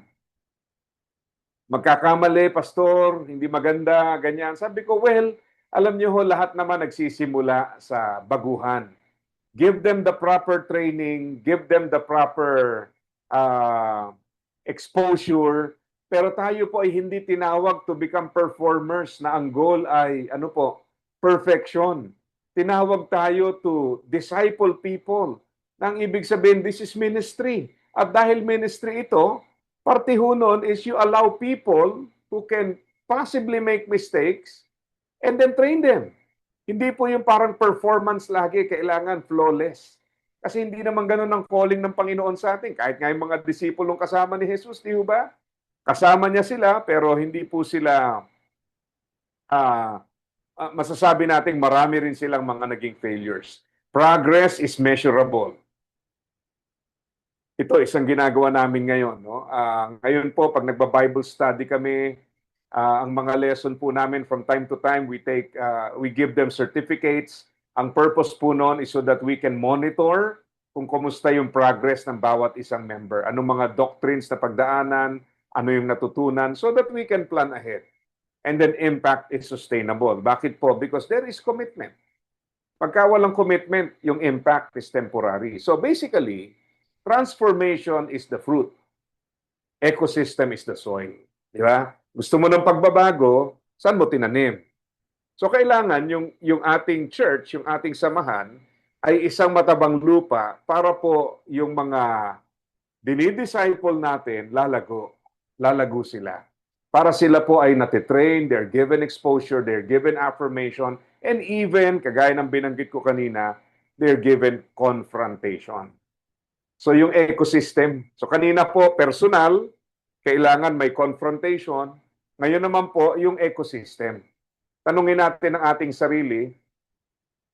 A: Magkakamali, pastor, hindi maganda, ganyan. Sabi ko, well, alam niyo ho, lahat naman nagsisimula sa baguhan. Give them the proper training, give them the proper exposure, pero tayo po ay hindi tinawag to become performers na ang goal ay perfection. Tinawag tayo to disciple people. Nang ibig sabihin, this is ministry. At dahil ministry ito, parte ho nun is you allow people who can possibly make mistakes and then train them. Hindi po yung parang performance lagi, kailangan flawless. Kasi hindi naman ganun ang calling ng Panginoon sa atin. Kahit nga yung mga disipulong kasama ni Jesus, di ba? Kasama niya sila, pero hindi po sila, masasabi natin marami rin silang mga naging failures. Progress is measurable. Ito, isang ginagawa namin ngayon. Ngayon po, pag nagba-Bible study kami, ang mga lesson po namin from time to time, we give them certificates. Ang purpose po noon is so that we can monitor kung kumusta yung progress ng bawat isang member. Anong mga doctrines na pagdaanan, ano yung natutunan, so that we can plan ahead. And then impact is sustainable. Bakit po? Because there is commitment. Pagka walang commitment, yung impact is temporary. So basically, transformation is the fruit. Ecosystem is the soil. Di ba? Gusto mo ng pagbabago, saan mo tinanim? So kailangan yung ating church, yung ating samahan, ay isang matabang lupa para po yung mga dinidisciple natin, lalago sila. Para sila po ay natitrain, they're given exposure, they're given affirmation, and even, kagaya ng binanggit ko kanina, they're given confrontation. So yung ecosystem, so kanina po personal, kailangan may confrontation. Ngayon naman po yung ecosystem. Tanungin natin ang ating sarili,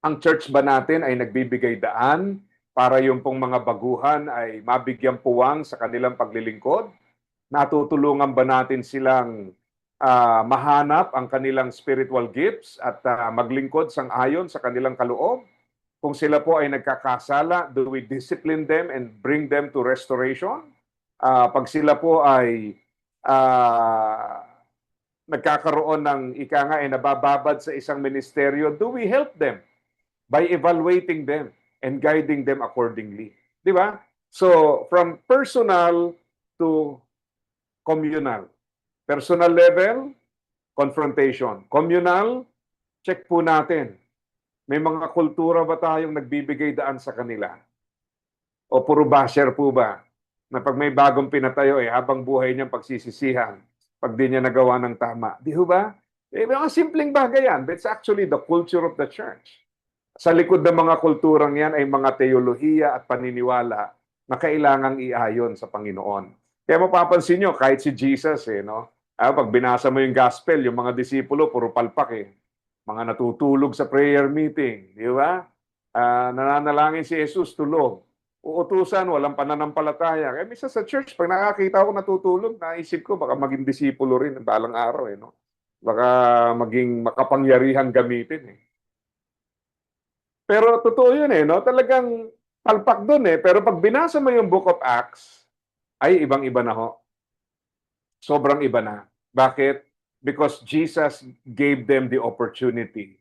A: ang church ba natin ay nagbibigay daan para yung pong mga baguhan ay mabigyang puwang sa kanilang paglilingkod? Natutulungan ba natin silang mahanap ang kanilang spiritual gifts at maglingkod sang-ayon sa kanilang kaloob? Kung sila po ay nagkakasala, do we discipline them and bring them to restoration? Pag sila po ay nagkakaroon ng ika nga ay nabababad sa isang ministeryo, do we help them by evaluating them and guiding them accordingly? Di ba? So, from personal to communal. Personal level, confrontation. Communal, check po natin. May mga kultura ba tayong nagbibigay daan sa kanila? O puro basher po ba? Na pag may bagong pinatayo, habang buhay niyang pagsisisihan, pag di niya nagawa ng tama. Di ba? Mga simpleng bagay yan. But it's actually the culture of the church. Sa likod ng mga kulturang yan ay mga teolohiya at paniniwala na kailangang iayon sa Panginoon. Kaya mapapansin nyo, kahit si Jesus, no? Pag binasa mo yung gospel, yung mga disipulo, puro palpak Mga natutulog sa prayer meeting, di ba? Nananalangin si Jesus, tulog. Uutusan, walang pananampalataya. Kaya minsan sa church, pag nakakita ako natutulog, naisip ko, baka maging disipulo rin balang araw, no? Baka maging makapangyarihan gamitin, Pero totoo yun, no? Talagang palpak dun, Pero pag binasa mo yung Book of Acts, ay ibang-iba na ho. Sobrang iba na. Bakit? Because Jesus gave them the opportunity.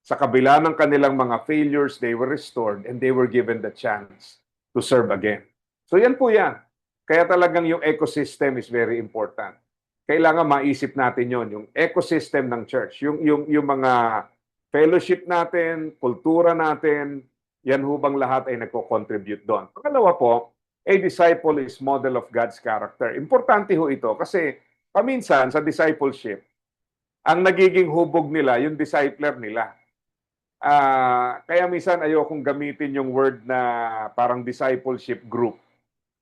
A: Sa kabila ng kanilang mga failures, they were restored and they were given the chance to serve again. So yan po yan. Kaya talagang yung ecosystem is very important. Kailangan maisip natin yon, yung ecosystem ng church, yung mga fellowship natin, kultura natin, yan hubang lahat ay nagko-contribute doon. Pangalawa po, a disciple is model of God's character. Importante ho ito kasi paminsan sa discipleship, ang nagiging hubog nila, yung discipler nila. Kaya minsan ayokong gamitin yung word na parang discipleship group.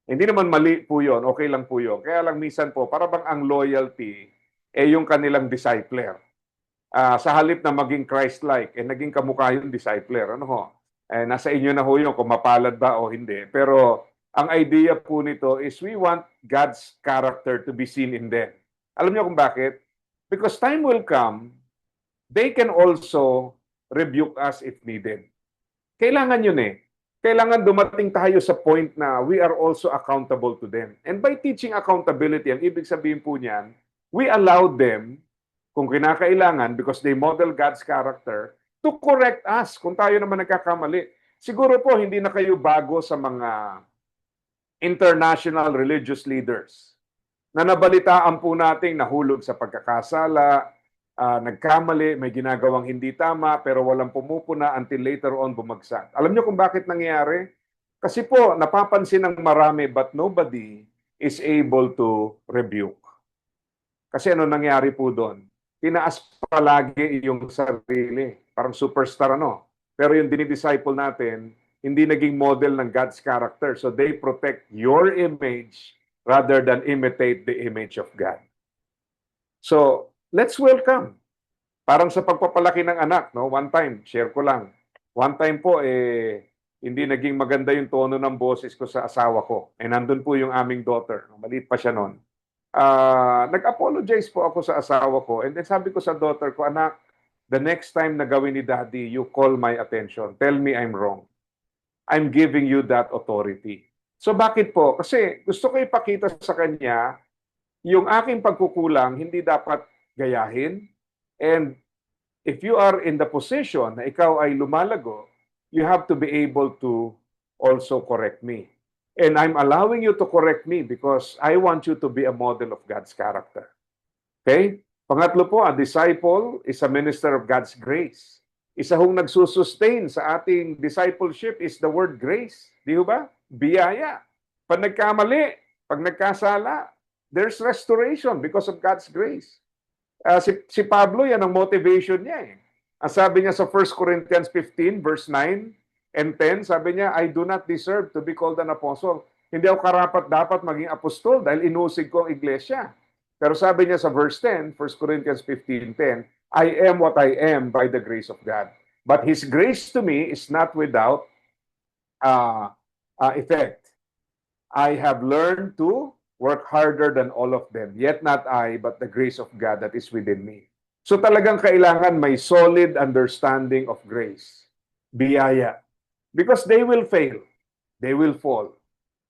A: Hindi naman mali po yun, okay lang po yun. Kaya lang minsan po, para bang ang loyalty yung kanilang discipler. Sa halip na maging Christ-like, naging kamukha yung discipler. Ano ho? Nasa inyo na ho yun kung mapalad ba o hindi. Pero ang idea po nito is we want God's character to be seen in them. Alam niyo kung bakit? Because time will come, they can also rebuke us if needed. Kailangan yun Kailangan dumating tayo sa point na we are also accountable to them. And by teaching accountability, ang ibig sabihin po niyan, we allow them, kung kinakailangan, because they model God's character, to correct us kung tayo naman nagkakamali. Siguro po, hindi na kayo bago sa mga international religious leaders na nabalitaan po nating nahulog sa pagkakasala, nagkamali, may ginagawang hindi tama, pero walang pumupuna until later on bumagsak. Alam niyo kung bakit nangyayari? Kasi po, napapansin ng marami but nobody is able to rebuke. Kasi ano nangyari po doon? Tinaas palagi yung sarili. Parang superstar Pero yung dinidisciple natin, hindi naging model ng God's character. So they protect your image rather than imitate the image of God. So, let's welcome. Parang sa pagpapalaki ng anak, One time, share ko lang. One time po, hindi naging maganda yung tono ng boses ko sa asawa ko. Nandun po yung aming daughter. Maliit pa siya noon. Nag-apologize po ako sa asawa ko. And then sabi ko sa daughter ko, anak, the next time na gawin ni Daddy, you call my attention. Tell me I'm wrong. I'm giving you that authority. So bakit po? Kasi gusto ko ipakita sa kanya yung aking pagkukulang hindi dapat gayahin and if you are in the position na ikaw ay lumalago, you have to be able to also correct me. And I'm allowing you to correct me because I want you to be a model of God's character. Okay? Pangatlo po, a disciple is a minister of God's grace. Isa hong nagsusustain sa ating discipleship is the word grace. Di ba? Biyaya. Pag nagkamali, pag nagkasala, there's restoration because of God's grace. Si Pablo, yan ang motivation niya eh. Ang sabi niya sa 1 Corinthians 15 verse 9 and 10, sabi niya, I do not deserve to be called an apostle. Hindi ako karapat-dapat maging apostol dahil inusig ko ang iglesia. Pero sabi niya sa verse 10, 1 Corinthians 15:10, I am what I am by the grace of God. But His grace to me is not without effect. I have learned to work harder than all of them. Yet not I, but the grace of God that is within me. So talagang kailangan may solid understanding of grace. Biyaya. Because they will fail. They will fall.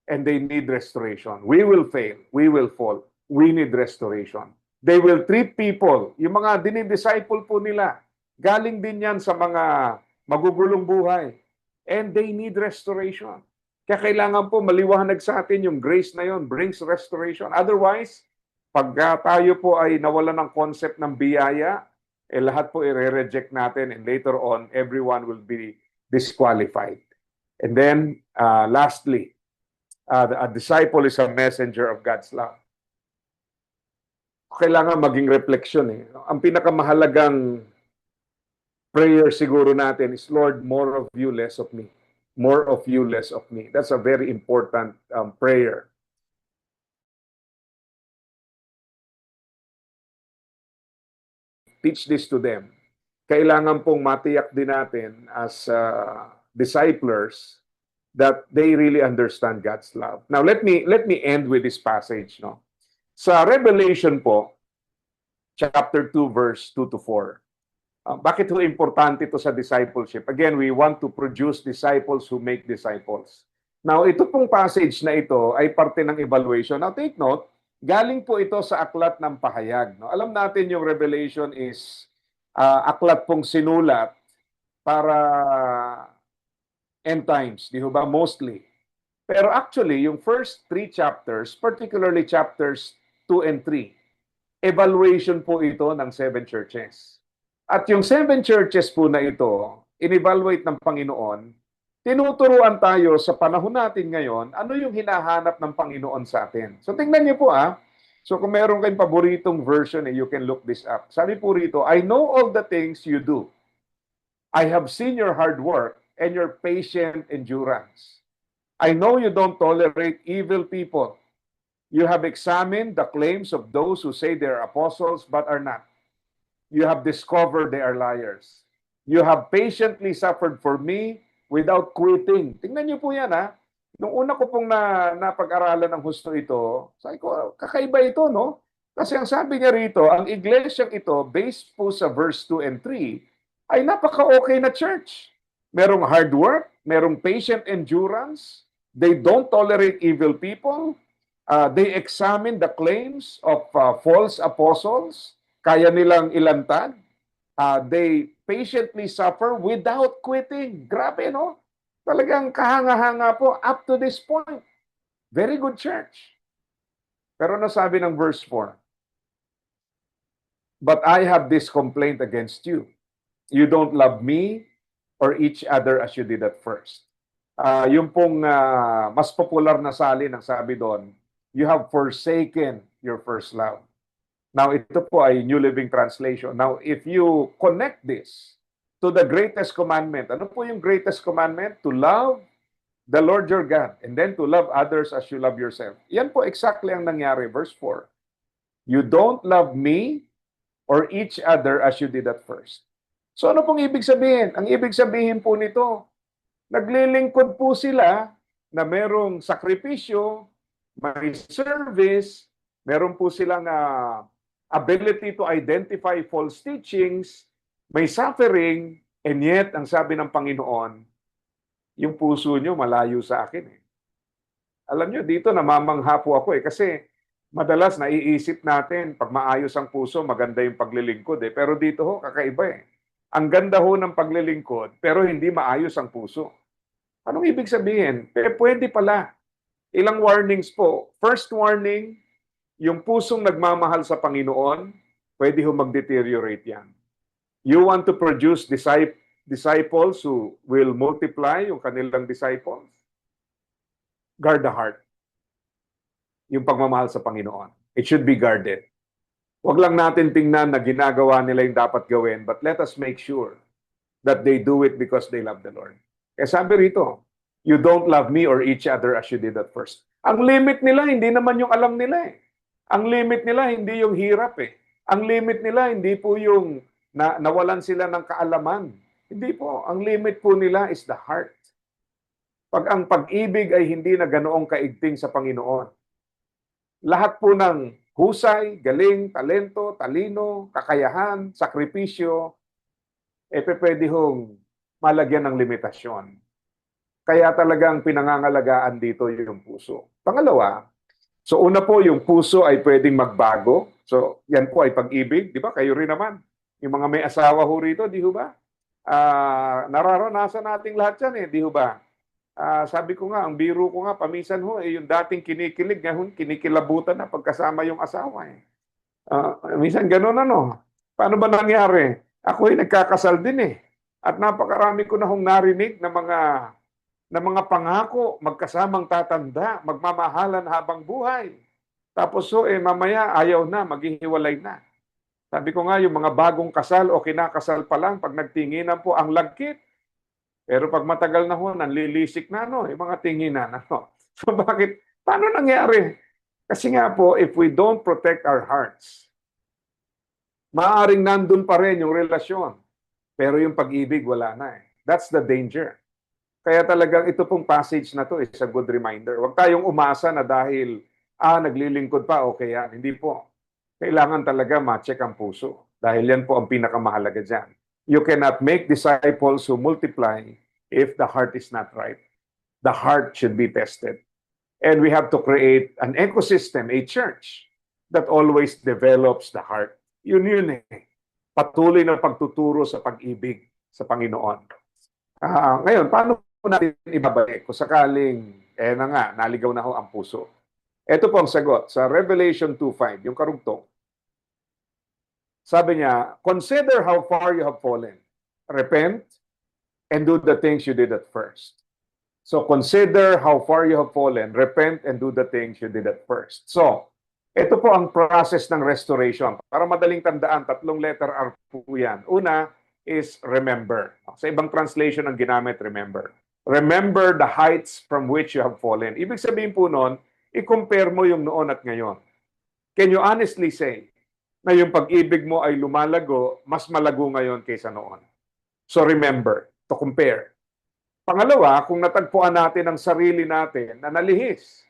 A: And they need restoration. We will fail. We will fall. We need restoration. They will treat people. Yung mga dinidisciple po nila, galing din yan sa mga magugulong buhay. And they need restoration. Kaya kailangan po maliwanag sa atin yung grace na yon brings restoration. Otherwise, pag tayo po ay nawalan ng concept ng biyaya, lahat po i-reject natin and later on, everyone will be disqualified. And then, lastly, a disciple is a messenger of God's love. Kailangan maging reflection eh. Ang pinakamahalagang prayer siguro natin is, Lord, more of you, less of me. More of you, less of me. That's a very important prayer. Teach this to them. Kailangan pong matiyak din natin as disciplers that they really understand God's love. Now, let me end with this passage, no? Sa Revelation po, chapter 2, verse 2 to 4. Bakit ho importante ito sa discipleship? Again, we want to produce disciples who make disciples. Now, ito pong passage na ito ay parte ng evaluation. Now, take note, galing po ito sa aklat ng pahayag. No? Alam natin yung Revelation is aklat pong sinulat para end times, di ba? Mostly. Pero actually, yung first 3 chapters, particularly chapters 2 and 3, evaluation po ito ng 7 churches. At yung 7 churches po na ito, in-evaluate ng Panginoon, tinuturuan tayo sa panahon natin ngayon, ano yung hinahanap ng Panginoon sa atin. So tingnan niyo po So kung meron kayong paboritong version, you can look this up. Sabi po rito, I know all the things you do. I have seen your hard work and your patient endurance. I know you don't tolerate evil people. You have examined the claims of those who say they are apostles but are not. You have discovered they are liars. You have patiently suffered for me without quitting. Tingnan niyo po yan Nung una ko pong napag-aralan ng husto ito, sabi ko, kakaiba ito, no? Kasi ang sabi niya rito, ang iglesyang ito, based po sa verse 2 and 3, ay napaka-okay na church. Merong hard work, merong patient endurance, they don't tolerate evil people, they examine the claims of false apostles, kaya nilang ilantad, they patiently suffer without quitting. Grabe, no? Talagang kahanga-hanga po up to this point. Very good church. Pero nasabi ng verse 4, but I have this complaint against you. You don't love me or each other as you did at first. Yung pong mas popular na salin ang sabi doon, you have forsaken your first love. Now, ito po ay New Living Translation. Now, if you connect this to the greatest commandment, ano po yung greatest commandment? To love the Lord your God and then to love others as you love yourself. Yan po exactly ang nangyari. Verse 4. You don't love me or each other as you did at first. So ano pong ibig sabihin? Ang ibig sabihin po nito, naglilingkod po sila na merong sakripisyo, may service, meron po silang ability to identify false teachings, may suffering, and yet, ang sabi ng Panginoon, yung puso nyo malayo sa akin. Alam nyo, dito namamangha po ako kasi madalas naiisip natin, pag maayos ang puso, maganda yung paglilingkod. Pero dito kakaiba . ang ganda ho ng paglilingkod, pero hindi maayos ang puso. Anong ibig sabihin? Pwede pala. Ilang warnings po. First warning, yung pusong nagmamahal sa Panginoon, pwede ho mag-deteriorate yan. You want to produce disciples who will multiply yung kanilang disciples? Guard the heart. Yung pagmamahal sa Panginoon. It should be guarded. Huwag lang natin tingnan na ginagawa nila yung dapat gawin, but let us make sure that they do it because they love the Lord. Kaya sabi rito, you don't love me or each other as you did at first. Ang limit nila, hindi naman yung alam nila eh. Ang limit nila, hindi yung hirap eh. Ang limit nila, hindi po yung nawalan sila ng kaalaman. Hindi po. Ang limit po nila is the heart. Pag ang pag-ibig ay hindi na ganoong kaigting sa Panginoon, lahat po ng husay, galing, talento, talino, kakayahan, sakripisyo, pwede hong malagyan ng limitasyon. Kaya talagang pinangangalagaan dito yung puso. Pangalawa, so una po yung puso ay pwedeng magbago. So yan po ay pag-ibig. Di ba? Kayo rin naman. Yung mga may asawa ho rito, di ho ba? Nararanasan nating lahat yan eh, di ho ba? Sabi ko nga, ang biro ko nga, paminsan ho, yung dating kinikilig, ngayon kinikilabutan na pagkasama yung asawa eh. Minsan ganun ano. Paano ba nangyari? Ako ay nagkakasal din eh. At napakarami ko na hong narinig na mga pangako, magkasamang tatanda, magmamahalan habang buhay. Tapos mamaya ayaw na, maghihiwalay na. Sabi ko nga, yung mga bagong kasal o kinakasal pa lang, pag nagtinginan po, ang lagkit. Pero pag matagal na ho, nanlilisik na yung mga tinginan. So bakit? Paano nangyari? Kasi nga po, if we don't protect our hearts, maaaring nandun pa rin yung relasyon. Pero yung pag-ibig, wala na eh. That's the danger. Kaya talagang ito pong passage na to is a good reminder. Huwag tayong umasa na dahil, naglilingkod pa, okay yan. Hindi po. Kailangan talaga ma-check ang puso. Dahil yan po ang pinakamahalaga dyan. You cannot make disciples who multiply if the heart is not right. The heart should be tested. And we have to create an ecosystem, a church, that always develops the heart. Yun eh. Patuloy na pagtuturo sa pag-ibig sa Panginoon. Ngayon, paano natin ibabalik kung sakaling, naligaw na ho ang puso? Ito po ang sagot sa Revelation 2:5, yung karugtong. Sabi niya, consider how far you have fallen. Repent and do the things you did at first. So consider how far you have fallen. Repent and do the things you did at first. So, ito po ang process ng restoration. Para madaling tandaan, 3 letter R po yan. Una is remember. Sa ibang translation ang ginamit, remember. Remember the heights from which you have fallen. Ibig sabihin po nun, i-compare mo yung noon at ngayon. Can you honestly say na yung pag-ibig mo ay lumalago, mas malago ngayon kaysa noon? So remember, to compare. Pangalawa, kung natagpuan natin ang sarili natin na nalihis,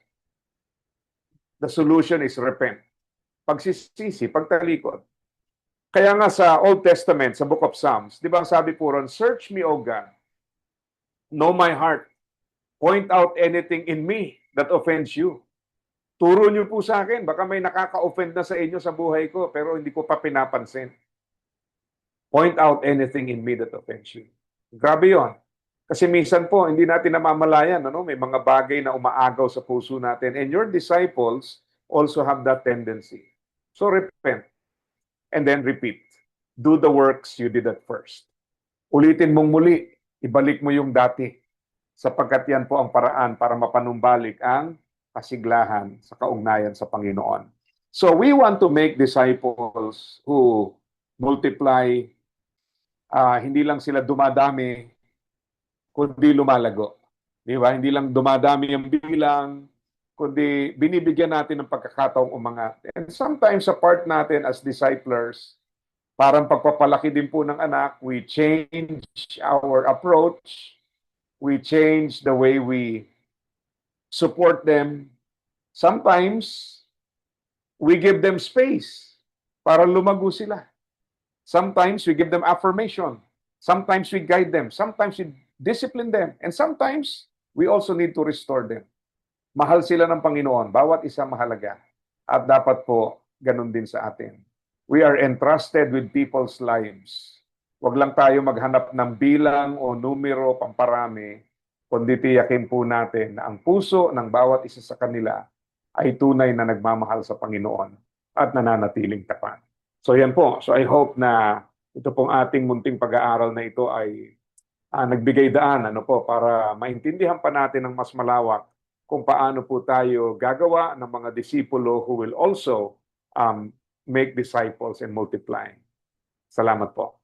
A: the solution is repent. Pagsisisi, pagtalikod. Kaya nga sa Old Testament, sa Book of Psalms, di ba ang sabi po ron, search me, O God, know my heart, point out anything in me that offends you. Turo niyo po sa akin, baka may nakaka-offend na sa inyo sa buhay ko, pero hindi ko pa pinapansin. Point out anything in me that offends you. Grabe yon. Kasi minsan po, hindi natin namamalayan, may mga bagay na umaagaw sa puso natin. And your disciples also have that tendency. So repent. And then repeat. Do the works you did at first. Ulitin mong muli. Ibalik mo yung dati. Sapagkat yan po ang paraan para mapanumbalik ang kasiglahan sa kaugnayan sa Panginoon. So we want to make disciples who multiply, hindi lang sila dumadami, kundi lumalago. Di ba? Hindi lang dumadami ang bilang, kundi binibigyan natin ng pagkakataong umangat. And sometimes sa part natin as disciplers, parang pagpapalaki din po ng anak, we change our approach, we change the way we support them. Sometimes, we give them space para lumago sila. Sometimes, we give them affirmation. Sometimes, we guide them. Sometimes, we discipline them. And sometimes, we also need to restore them. Mahal sila ng Panginoon. Bawat isa mahalaga. At dapat po, ganun din sa atin. We are entrusted with people's lives. Huwag lang tayo maghanap ng bilang o numero pamparami, kundi tiyakin po natin na ang puso ng bawat isa sa kanila ay tunay na nagmamahal sa Panginoon at nananatiling tapat. So yan po. So I hope na ito pong ating munting pag-aaral na ito ay nagbigay daan para maintindihan pa natin ng mas malawak kung paano po tayo gagawa ng mga disipulo who will also make disciples and multiply. Salamat po.